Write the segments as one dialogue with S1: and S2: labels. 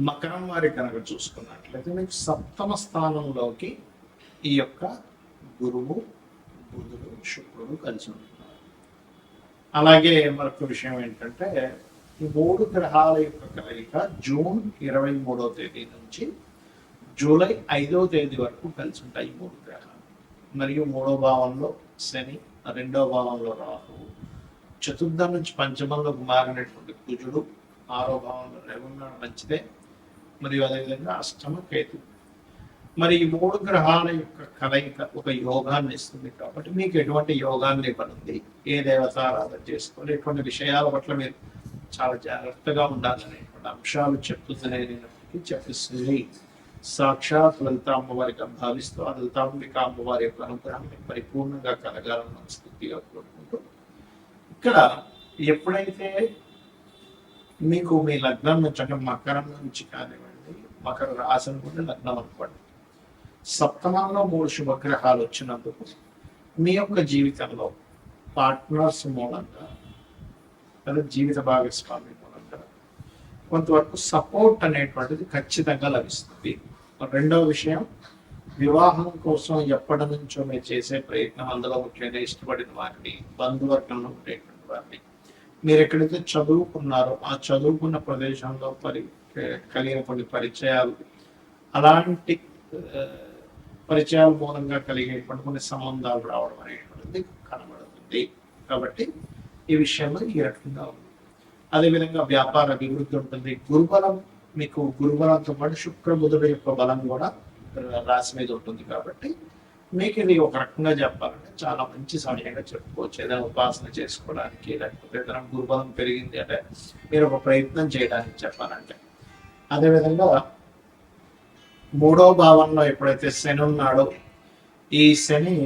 S1: మకరం వారి కనుక చూసుకున్నట్లయితే మీకు సప్తమ స్థానంలోకి ఈ యొక్క గురువు, బుధుడు, శుక్రుడు కలిసి ఉంటున్నారు. అలాగే మరొక విషయం ఏంటంటే ఈ మూడు గ్రహాల యొక్క కలయిక జూన్ 23వ తేదీ నుంచి జూలై 5వ తేదీ వరకు కలిసి ఉంటాయి ఈ మూడు గ్రహాలు. మరియు 3వ భావంలో శని, 2వ భావంలో రాహువు, చతుర్థం నుంచి పంచమంలోకి మారినటువంటి కుజుడు, 6వ భావంలో రేవన్నాడు మంచిదే, మరియు అదేవిధంగా అష్టమ కేతు. మరి ఈ మూడు గ్రహాల యొక్క కలయిక ఒక యోగాన్ని ఇస్తుంది. కాబట్టి మీకు ఎటువంటి యోగాన్ని ఇవ్వనుంది, ఏ దేవతారాధన చేసుకోవాలి, ఎటువంటి విషయాల పట్ల మీరు చాలా జాగ్రత్తగా ఉండాలనేటువంటి అంశాలు చెప్తుందనేప్పటికీ చెప్పిస్తుంది. సాక్షాత్ లలిత అమ్మవారిగా భావిస్తూ ఆ లలితాంబిక అమ్మవారి యొక్క అనుగ్రహాన్ని పరిపూర్ణంగా కలగాలని మనస్ఫూర్తిగా కోరుకుంటూ, ఇక్కడ ఎప్పుడైతే మీకు మీ లగ్నం నుంచి అంటే మకరం నుంచి కానివ్వండి, మకర రాశి అనుకుంటే లగ్నం అనుకోండి, సప్తమంలో 3 శుభగ్రహాలు వచ్చినందుకు మీ యొక్క జీవితంలో పార్ట్నర్స్ మూలంగా లేదా జీవిత భాగస్వామి మూలంగా కొంతవరకు సపోర్ట్ అనేటువంటిది ఖచ్చితంగా లభిస్తుంది. రెండవ విషయం, వివాహం కోసం ఎప్పటి నుంచో మీరు చేసే ప్రయత్నం, అందులో ముఖ్యంగా ఇష్టపడిన వారిని, బంధువర్గంలో ఉండేటువంటి వారిని, మీరు ఎక్కడైతే చదువుకున్నారో ఆ చదువుకున్న ప్రదేశంలో కలిగిన కొన్ని పరిచయాలు, అలాంటి పరిచయాల మూలంగా కలిగేటువంటి కొన్ని సంబంధాలు రావడం అనేటువంటిది కనబడుతుంది. కాబట్టి ఈ విషయంలో ఈ రకంగా ఉంది. అదేవిధంగా వ్యాపార అభివృద్ధి ఉంటుంది. గురుబలం, మీకు గురుబలంతో పాటు శుక్ర బుధుడు యొక్క బలం కూడా రాశి మీద ఉంటుంది. కాబట్టి మీకు ఇది ఒక రకంగా చెప్పాలంటే చాలా మంచి సమయంగా చెప్పుకోవచ్చు. ఏదైనా ఉపాసన చేసుకోవడానికి, లేకపోతే ఏదైనా గురుబలం పెరిగింది అంటే మీరు ఒక ప్రయత్నం చేయడానికి చెప్పాలంటే. అదేవిధంగా 3వ భావంలో ఎప్పుడైతే శని ఉన్నాడో, ఈ శని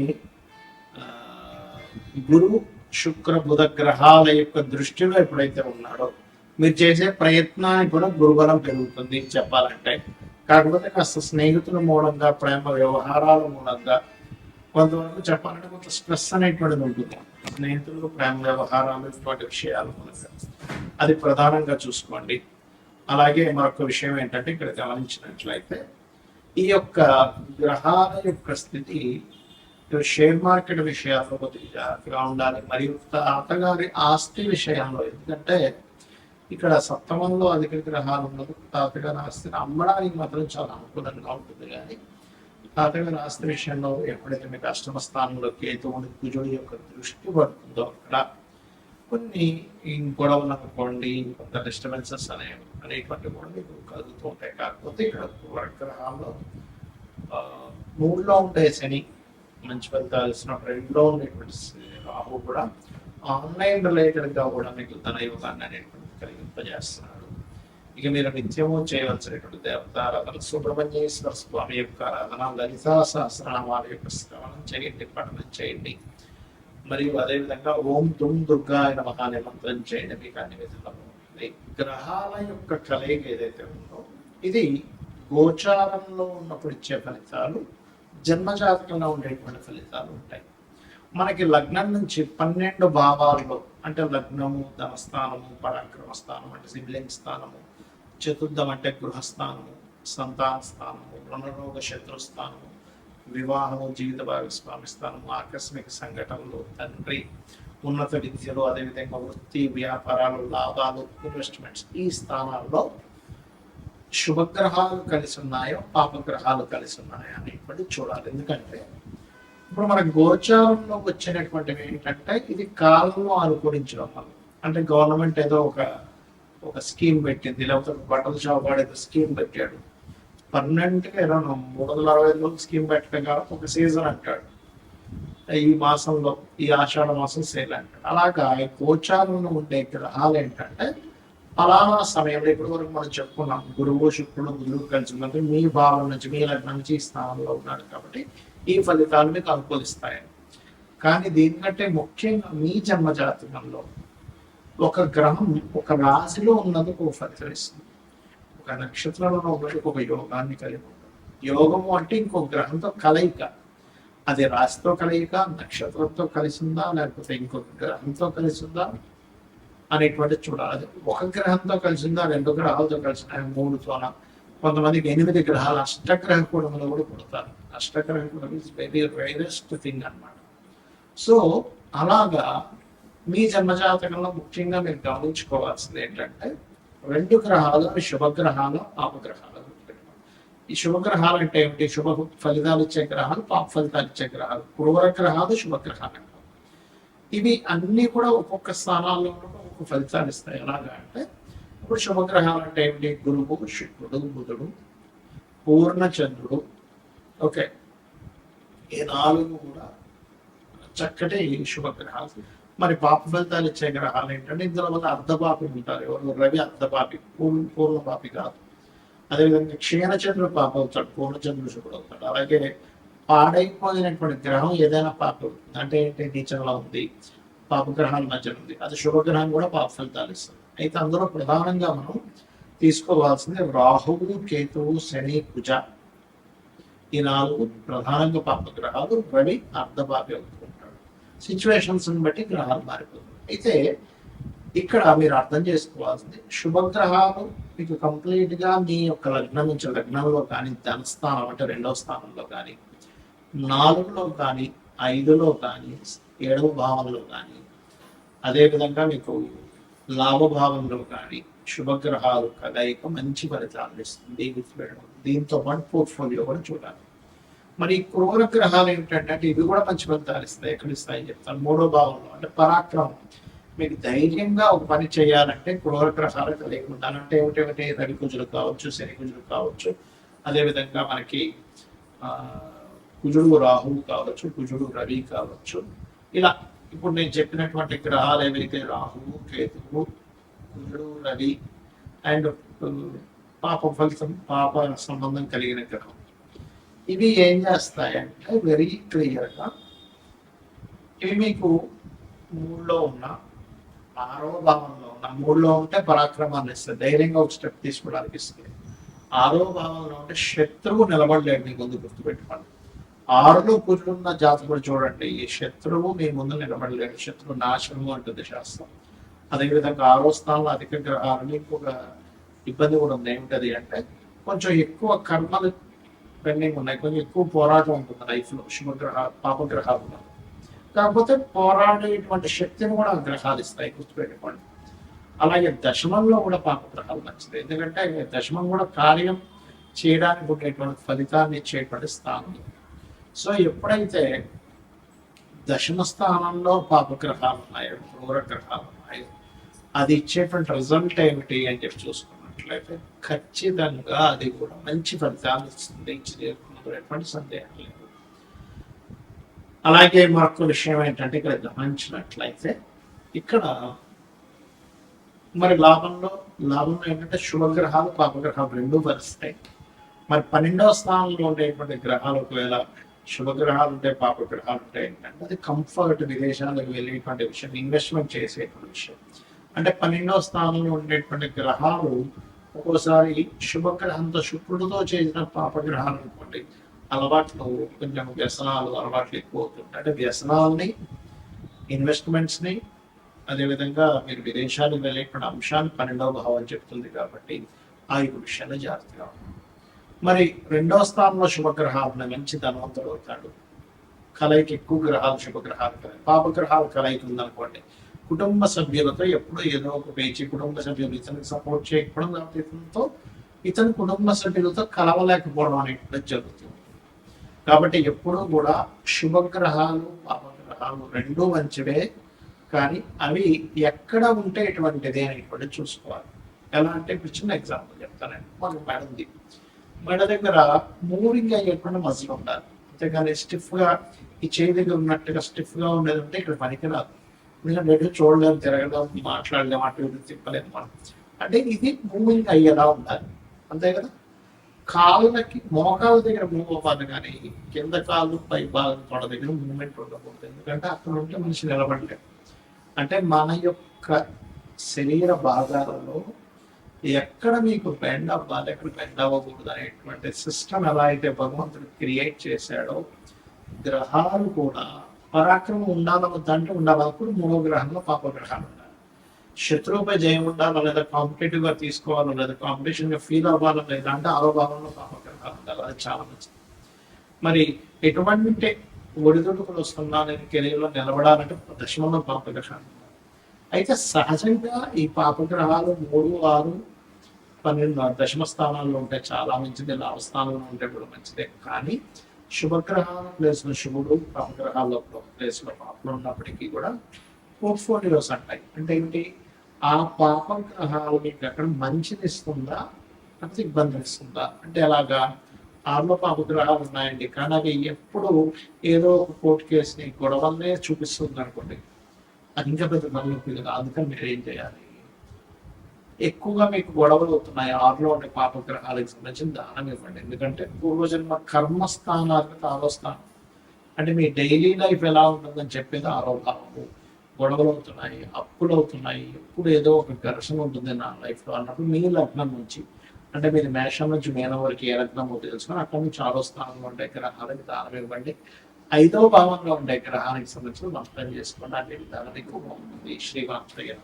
S1: గురు శుక్ర బుధ గ్రహాల యొక్క దృష్టిలో ఎప్పుడైతే ఉన్నాడో మీరు చేసే ప్రయత్నానికి కూడా గురుబలం పెరుగుతుంది చెప్పాలంటే. కాకపోతే కాస్త స్నేహితుల మూలంగా, ప్రేమ వ్యవహారాల మూలంగా కొంతవరకు చెప్పాలంటే కొంత స్ట్రెస్ అనేటువంటిది ఉంటుంది. స్నేహితులు, ప్రేమ వ్యవహారాలు, ఇటువంటి విషయాల మూలంగా అది ప్రధానంగా చూసుకోండి. అలాగే మరొక విషయం ఏంటంటే ఇక్కడ గమనించినట్లయితే ఈ యొక్క గ్రహాల యొక్క స్థితి షేర్ మార్కెట్ విషయాల్లో కొద్దిగా జాగ్రత్తగా ఉండాలి. మరియు తాతగారి ఆస్తి విషయంలో, ఎందుకంటే ఇక్కడ సప్తమంలో అధిక గ్రహాలు ఉన్నందుకు తాతగారి ఆస్తిని అమ్మడానికి మాత్రం చాలా అనుకూలంగా ఉంటుంది. కానీ తాతగారి ఆస్తి విషయంలో ఎప్పుడైతే మీకు అష్టమ స్థానంలో కేతువుని, కుజుడి యొక్క దృష్టి పడుతుందో అక్కడ కొన్ని గొడవలు అనుకోండి, కొంత డిస్టర్బెన్సెస్ అనేటువంటి కూడా మీకు కలుగుతూ ఉంటాయి. కాకపోతే ఇక్కడ గ్రహాల్లో 3లో ఉండే శని మంచి ఫలితాలు ఇస్తున్నప్పుడు, 2లో ఉండేటువంటి రాహు కూడా ఆన్లైన్ రిలేటెడ్గా కూడా మీకు ధన యోగాన్ని అనేటువంటి కలిగింపజేస్తున్నాడు. ఇక మీరు నిత్యము చేయవలసినటువంటి దేవతారాధన సుబ్రహ్మణ్యేశ్వర స్వామి యొక్క ఆరాధన, లలితా సహస్రనామాల యొక్క శ్రవణం చేయండి, పఠనం చేయండి. మరియు అదేవిధంగా ఓం దుమ్ దుర్గాయ నమః అనే మంత్రం చేయండి. మీకు అన్ని విధాలుగా ఉంటుంది. గ్రహాల యొక్క కలయిక ఏదైతే ఉందో ఇది గోచారంలో ఉన్నప్పుడు ఇచ్చే ఫలితాలు, జన్మజాతకంలో ఉండేటువంటి ఫలితాలు ఉంటాయి. మనకి లగ్నం నుంచి 12 భావాల్లో అంటే లగ్నము, ధనస్థానము, పరాక్రమ స్థానం అంటే సిబ్లింగ్ స్థానము, చతుర్థం అంటే గృహస్థానము, సంతాన స్థానము, రుణరోగ శత్రుస్థానము, వివాహము, జీవిత భాగస్వామి స్థానము, ఆకస్మిక సంఘటనలు, తండ్రి, ఉన్నత విద్యలు, అదేవిధంగా వృత్తి, వ్యాపారాలు, లాభాలు, ఇన్వెస్ట్మెంట్స్, ఈ స్థానాల్లో శుభగ్రహాలు కలిసి ఉన్నాయో, పాపగ్రహాలు కలిసి ఉన్నాయో అనేటువంటి చూడాలి. ఎందుకంటే ఇప్పుడు మన గోచారంలోకి వచ్చినటువంటివి ఏంటంటే ఇది కాలంలో అనుకూలించడం వల్ల, అంటే గవర్నమెంట్ ఏదో ఒక స్కీమ్ పెట్టింది, లేకపోతే బట్టల షాప్ వాడేదో స్కీమ్ పెట్టాడు, పర్మనెంట్గా ఏదో 365 రోజులు స్కీమ్ పెట్టడం కాబట్టి ఒక సీజన్ అంటాడు, ఈ మాసంలో ఈ ఆషాఢ మాసం సేల్ అంటాడు. అలాగా ఈ గోచారంలో ఉండే గ్రహాలు ఏంటంటే ఫలానా సమయంలో ఇప్పటి వరకు మనం చెప్పుకున్నాం, గురువు శుక్రుడు బుధుడు కలిసి ఉన్నది మీ భావం నుంచి, మీ లగ్నం నుంచి ఈ స్థానంలో ఉన్నాడు కాబట్టి ఈ ఫలితాలు మీకు అనుకూలిస్తాయి. కానీ దీనికంటే ముఖ్యంగా మీ జన్మ జాతకంలో ఒక గ్రహం ఒక రాశిలో ఉన్నందుకు ఒక ఫలితం ఇస్తుంది, ఒక నక్షత్రంలో ఉన్నందుకు ఒక యోగాన్ని కలిగి ఉంటుంది. యోగము అంటే ఇంకొక గ్రహంతో కలయిక, అది రాశితో కలయిక, నక్షత్రంతో కలిసి ఉందా, లేకపోతే ఇంకొక గ్రహంతో కలిసి ఉందా, అనేటువంటి చూడాలి. అది ఒక గ్రహంతో కలిసిందా, 2 గ్రహాలతో కలిసిన 3తోన, కొంతమందికి 8 గ్రహాలు అష్టగ్రహ కూడములు కూడా పుడతారు. అష్టగ్రహ కూడం ఇస్ వెరీ రేరెస్ట్ థింగ్ అన్నమాట. సో అలాగా మీ జన్మజాతకంలో ముఖ్యంగా మీరు గమనించుకోవాల్సింది ఏంటంటే 2 గ్రహాలు అవి శుభగ్రహాలు, పాపగ్రహాలు. ఈ శుభగ్రహాలు అంటే ఏమిటి? శుభ ఫలితాలు ఇచ్చే గ్రహాలు, పాప ఫలితాలు ఇచ్చే గ్రహాలు. క్రూర గ్రహాలు శుభగ్రహాలు. ఇవి అన్ని కూడా ఒక్కొక్క స్థానాల్లో ఒక్కొక్క ఫలితాలు ఇస్తాయి. ఎలాగా అంటే ఇప్పుడు శుభగ్రహాలు అంటే ఏమిటి? గురువు, శుక్రుడు, బుధుడు, పూర్ణచంద్రుడు. ఓకే, ఈ 4 కూడా చక్కటి శుభగ్రహాలు. మరి పాప ఫలితాలు ఇచ్చే గ్రహాలు ఏంటంటే ఇందులో వల్ల అర్ధపాపి ఉంటారు. ఎవరు? రవి అర్ధపాపి, పూర్ణపాపి కాదు. అదేవిధంగా క్షీణచంద్రుడు పాప అవుతాడు, పూర్ణచంద్రుడు శుభుడు అవుతాడు. అలాగే పాడైపోయినటువంటి గ్రహం ఏదైనా పాప అవుతుంది అంటే ఏంటి? నీచంలో ఉంది, పాపగ్రహాల మధ్య ఉంది, అది శుభగ్రహం కూడా పాప ఫలితాలు ఇస్తుంది. అయితే అందులో ప్రధానంగా మనం తీసుకోవాల్సింది రాహువు, కేతువు, శని, కుజ. ఈ 4 ప్రధానంగా పాపగ్రహాలు. రవి అర్ధపాపి అవుతుంటాడు. సిచ్యువేషన్స్ బట్టి గ్రహాలు మారిపోతుంది. అయితే ఇక్కడ మీరు అర్థం చేసుకోవాల్సింది శుభగ్రహాలు మీకు కంప్లీట్ గా మీ యొక్క లగ్నం నుంచి, లగ్నంలో కానీ, ధనస్థానం అంటే 2వ స్థానంలో కానీ, 4లో కానీ, 5లో కానీ, 7వ భావంలో కానీ, అదేవిధంగా మీకు లాభభావంలో కానీ శుభగ్రహాలు కలయిక మంచి ఫలితాలు ఇస్తుంది. దీంతో పాటు పోర్ట్ఫోలియో కూడా చూడాలి. మరి క్రూర గ్రహాలు ఏమిటంటే ఇవి కూడా మంచి ఫలితాలు ఇస్తాయి. ఎక్కడ ఇస్తాయని చెప్తాను. 3వ భావంలో అంటే పరాక్రమం. మీకు ధైర్యంగా ఒక పని చేయాలంటే క్రూర గ్రహాలు కలిగి ఉండాలంటే ఏమిటేమిటి? రవి కుజులు కావచ్చు, శని కుజులు కావచ్చు, అదేవిధంగా మనకి కుజుడు రాహువు కావచ్చు, కుజుడు రవి కావచ్చు. ఇలా ఇప్పుడు నేను చెప్పినటువంటి గ్రహాలు ఏవైతే రాహువు, కేతువు, కుజుడు, రవి అండ్ పాప ఫలితం, పాప సంబంధం కలిగిన గ్రహం, ఇవి ఏం చేస్తాయంటే వెరీ క్లియర్గా ఇవి మీకు 3లో ఉన్న, 6వ భావంలో ఉన్న, 3లో ఉంటే పరాక్రమాన్ని ఇస్తుంది, ధైర్యంగా ఒక స్టెప్ తీసుకోవడానికి ఇస్తుంది. 6వ భావంలో ఉంటే శత్రువు నిలబడలేడు మీ ముందు, గుర్తుపెట్టుకోండి. 6లో కూర్చున్న జాతకుడు చూడండి, ఈ శత్రువు మీ ముందు నిలబడలేడు, శత్రువు నాశనము అంటుంది శాస్త్రం. అదేవిధంగా 6వ స్థానంలో అధిక గ్రహాలని ఇంకొక ఇబ్బంది కూడా ఉంది. ఏమిటది అంటే కొంచెం ఎక్కువ కర్మలు పెండింగ్ ఉన్నాయి, కొంచెం ఎక్కువ పోరాటం ఉంటుంది లైఫ్లో శుభగ్రహాలు, పాపగ్రహాలు. కాకపోతే పోరాడేటువంటి శక్తిని కూడా గ్రహాలు ఇస్తాయి, గుర్తుపెట్టుకోండి. అలాగే దశమంలో కూడా పాపగ్రహాలు మంచిది, ఎందుకంటే దశమం కూడా కార్యం చేయడానికి ఉండేటువంటి ఫలితాన్ని ఇచ్చేటువంటి స్థానం. సో ఎప్పుడైతే దశమ స్థానంలో పాపగ్రహాలు ఉన్నాయో, క్రూర గ్రహాలు ఉన్నాయో, అది ఇచ్చేటువంటి రిజల్ట్ ఏమిటి అని చెప్పి చూసుకున్నట్లయితే ఖచ్చితంగా అది కూడా మంచి ఫలితాలు ఇస్తుంది, ఎటువంటి సందేహం లేదు. అలాగే మరొక విషయం ఏంటంటే ఇక్కడ గమనించినట్లయితే ఇక్కడ మరి లాభంలో ఏంటంటే శుభగ్రహాలు, పాపగ్రహాలు 2 వరుస్తాయి. మరి 12వ స్థానంలో ఉండేటువంటి గ్రహాలు ఒకవేళ శుభగ్రహాలు ఉంటే, పాపగ్రహాలు ఉంటే ఏంటంటే అది కంఫర్ట్, విదేశాలకు వెళ్ళేటువంటి విషయం, ఇన్వెస్ట్మెంట్ చేసేటువంటి విషయం. అంటే 12వ స్థానంలో ఉండేటువంటి గ్రహాలు ఒక్కోసారి శుభగ్రహంతో, శుక్రుడితో చేసిన పాపగ్రహాలు అనుకోండి, అలవాట్లు కొంచెం వ్యసనాలు అలవాట్లు ఎక్కువ అవుతుంటాయి. అంటే వ్యసనాలని, ఇన్వెస్ట్మెంట్స్ని, అదేవిధంగా మీరు విదేశాలకు వెళ్ళేటువంటి అంశాన్ని 12వ భావం చెప్తుంది కాబట్టి ఆ యొక్క విషయాన్ని జాగ్రత్తగా ఉంటాం. మరి 2వ స్థానంలో శుభగ్రహాలు మంచి ధనవంతుడు అవుతాడు. కలయిక ఎక్కువ గ్రహాలు, శుభగ్రహాలు పాపగ్రహాలు కలయిక ఉందనుకోండి, కుటుంబ సభ్యులతో ఎప్పుడూ ఏదో ఒక పేచి, కుటుంబ సభ్యులు ఇతనికి సపోర్ట్ చేయకపోవడం, లేకపోతే ఇతను కుటుంబ సభ్యులతో కలవలేకపోవడం అనేటువంటి జరుగుతుంది. కాబట్టి ఎప్పుడూ కూడా శుభగ్రహాలు, పాపగ్రహాలు 2 మంచివే, కానీ అవి ఎక్కడ ఉంటే ఎటువంటిది అనేటువంటి చూసుకోవాలి. ఎలా అంటే ఇప్పుడు చిన్న ఎగ్జాంపుల్ చెప్తానండి. మనకు మెడ ఉంది, మెడ దగ్గర మూవింగ్ అయ్యేటువంటి మజిల్ ఉండాలి, అంతేగాని స్టిఫ్గా ఈ చేయి దగ్గర ఉన్నట్టుగా స్టిఫ్గా ఉండేది ఉంటే ఇక్కడ పనికిరాదు. ఎందుకంటే ఎటు చూడలేము, తిరగలేము, మాట్లాడలేము, అటు ఇటు తిప్పలేము మనం. అంటే ఇది మూవింగ్ అయ్యేలా ఉండాలి, అంతే కదా. కాళ్ళకి, మోకాళ్ళ దగ్గర మూవ్ అవ్వాలి, కానీ కింద కాళ్ళు, పై భాగం తొడ దగ్గర మూవ్మెంట్ ఉండకూడదు. ఎందుకంటే అక్కడ ఉంటే మనిషి నిలబడలేదు. అంటే మన యొక్క శరీర భాగాలలో ఎక్కడ మీకు బెండ్ అవ్వాలి, ఎక్కడ బెండ్ అవ్వకూడదు అనేటువంటి సిస్టమ్ ఎలా అయితే భగవంతుడు క్రియేట్ చేశాడో, గ్రహాలు కూడా పరాక్రమం ఉండాలన్నదంటే ఉండాలన్నప్పుడు 3వ గ్రహంలో పాపగ్రహాలు ఉండాలి. శత్రువుపై జయం ఉండాలా, లేదా కాంపిటేటివ్ గా తీసుకోవాలా, లేదా కాంపిటీషన్ గా ఫీల్ అవ్వాలా, లేదా అంటే ఆరో భావంలో పాపగ్రహాలు ఉండాలి. అది చాలా మంచిది. మరి ఎటువంటి ఒడిదుడుకులు వస్తున్నా నేను కెరీర్ లో నిలబడాలంటే దశమంలో పాపగ్రహాలు. అయితే సహజంగా ఈ పాపగ్రహాలు 3, 6, 12 దశమ స్థానాల్లో ఉంటే చాలా మంచిది, లాభ స్థానంలో ఉంటే కూడా మంచిదే. కానీ శుభగ్రహాల ప్లేస్ లో శుభుడు, పాపగ్రహాల ప్లేస్ లో పాపలు ఉన్నప్పటికీ కూడా పోర్ట్ఫోలియోస్ అంటాయి. అంటే ఏంటి, ఆ పాపగ్రహాలు మీకు అక్కడ మంచిని ఇస్తుందా లేకపోతే ఇబ్బందిని ఇస్తుందా అంటే ఎలాగా. ఆరులో పాపగ్రహాలు ఉన్నాయండి, కానీ అవి ఎప్పుడు ఏదో ఒక కోర్టు కేసుని గొడవలనే చూపిస్తుంది అనుకోండి, అది ఇంకా పెద్ద తలనొప్పి కదా. అందుకని మీరు ఏం చేయాలి, ఎక్కువగా మీకు గొడవలు అవుతున్నాయి, ఆరులో ఉండే పాపగ్రహాలకు సంబంధించిన దానం ఇవ్వండి. ఎందుకంటే పూర్వజన్మ కర్మస్థానాలకు ఆరో స్థానం, అంటే మీ డైలీ లైఫ్ ఎలా ఉంటుందని చెప్పేది ఆరో భావము. గొడవలు అవుతున్నాయి, అప్పులు అవుతున్నాయి, ఎప్పుడు ఏదో ఒక ఘర్షణ ఉంటుంది నా లైఫ్లో అన్నప్పుడు మీ లగ్నం నుంచి, అంటే మీరు మేషం నుంచి మీనం వరకు ఏ లగ్నమో తెలుసుకొని అక్కడ నుంచి ఆరో స్థానంలో ఉండే గ్రహాలకు దానం ఇవ్వండి. 5వ భావంలో ఉండే గ్రహానికి సంబంధించిన మంత్రం చేసుకోండి. అన్ని విధాలు ఎక్కువగా ఉంటుంది. శ్రీమాత్రయ్య.